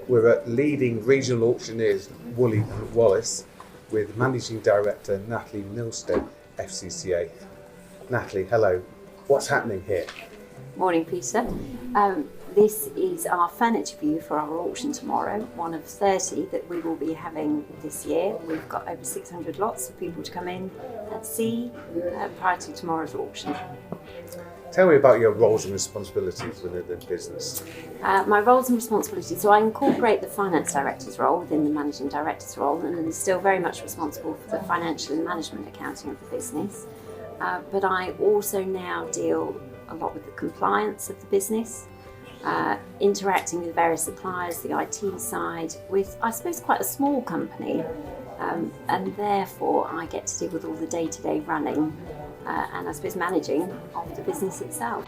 We're at leading regional auctioneers Woolley and Wallis with Managing Director Natalie Milsted, FCCA. Natalie, hello. What's happening here? Morning, Peter. This is our furniture view for our auction tomorrow, one of 30 that we will be having this year. We've got over 600 lots for people to come in and see prior to tomorrow's auction. Tell me about your roles and responsibilities within the business. My roles and responsibilities, so I incorporate the finance director's role within the managing director's role, and I'm still very much responsible for the financial and management accounting of the business. But I also now deal a lot with the compliance of the business, interacting with various suppliers, the IT side, with, I suppose, quite a small company, and therefore I get to deal with all the day-to-day running and I suppose managing of the business itself.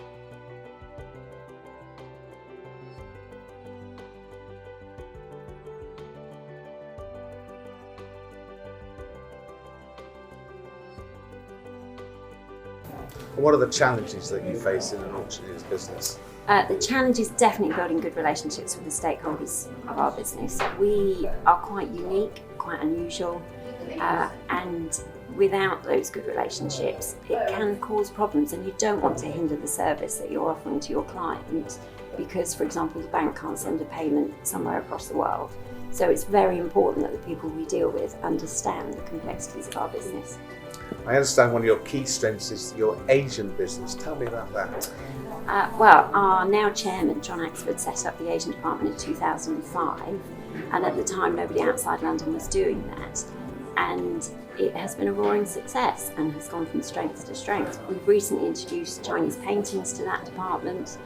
And what are the challenges that you face in an auctioneer's business? The challenge is definitely building good relationships with the stakeholders of our business. We are quite unique, quite unusual, and without those good relationships, it can cause problems, and you don't want to hinder the service that you're offering to your client because, for example, the bank can't send a payment somewhere across the world. So it's very important that the people we deal with understand the complexities of our business. I understand one of your key strengths is your Asian business. Tell me about that. Well, our now chairman, John Axford, set up the Asian department in 2005, and at the time nobody outside London was doing that. And it has been a roaring success and has gone from strength to strength. We've recently introduced Chinese paintings to that department,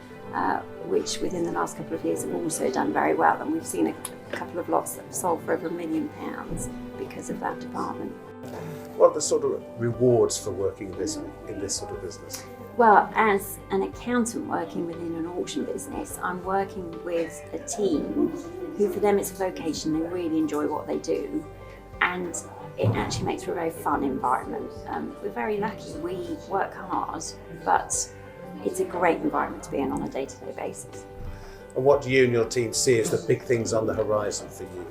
which within the last couple of years have also done very well, and we've seen a couple of lots that have sold for over £1 million because of that department. What are the sort of rewards for working in this sort of business? Well, as an accountant working within an auction business, I'm working with a team who, for them, it's a vocation. They really enjoy what they do, and it actually makes for a very fun environment. We're very lucky. We work hard, but it's a great environment to be in on a day-to-day basis. And what do you and your team see as the big things on the horizon for you?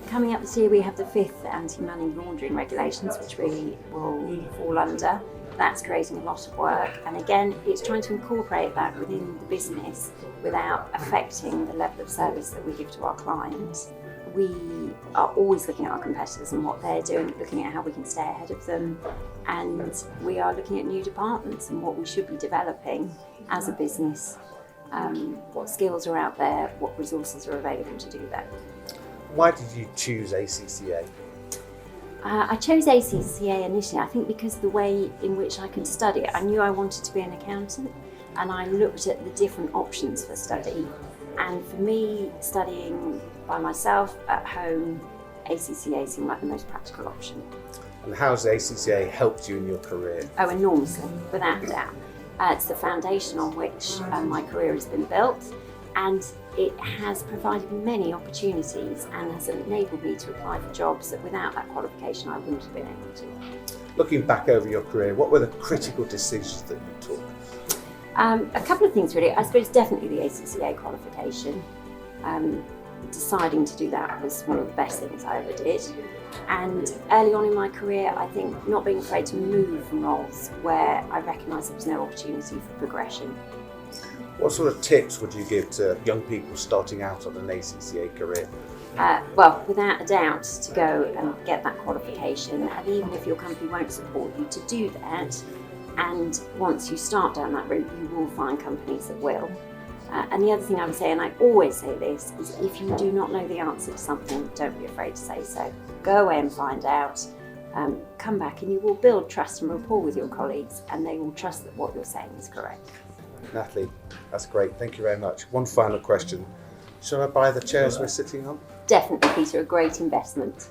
Coming up this year, we have the 5th anti-money laundering regulations, which we will fall under. That's creating a lot of work, and again, it's trying to incorporate that within the business without affecting the level of service that we give to our clients. We are always looking at our competitors and what they're doing, looking at how we can stay ahead of them, and we are looking at new departments and what we should be developing as a business, what skills are out there, what resources are available to do that. Why did you choose ACCA? I chose ACCA initially, I think, because of the way in which I could study it. I knew I wanted to be an accountant, and I looked at the different options for study. And for me, studying by myself at home, ACCA seemed like the most practical option. And how has ACCA helped you in your career? Oh, enormously, without a doubt. It's the foundation on which my career has been built, and it has provided many opportunities and has enabled me to apply for jobs that without that qualification I wouldn't have been able to. Looking back over your career, what were the critical decisions that you took? A couple of things really. I suppose definitely the ACCA qualification. Deciding to do that was one of the best things I ever did. And early on in my career, I think not being afraid to move from roles where I recognised there was no opportunity for progression. What sort of tips would you give to young people starting out on an ACCA career? Well, without a doubt, to go and get that qualification, and even if your company won't support you to do that, and once you start down that route, you will find companies that will. And the other thing I would say, and I always say this, is if you do not know the answer to something, don't be afraid to say so. Go away and find out. Come back and you will build trust and rapport with your colleagues, and they will trust that what you're saying is correct. Natalie, that's great. Thank you very much. One final question. Should I buy the chairs we're sitting on? Definitely, Peter, a great investment.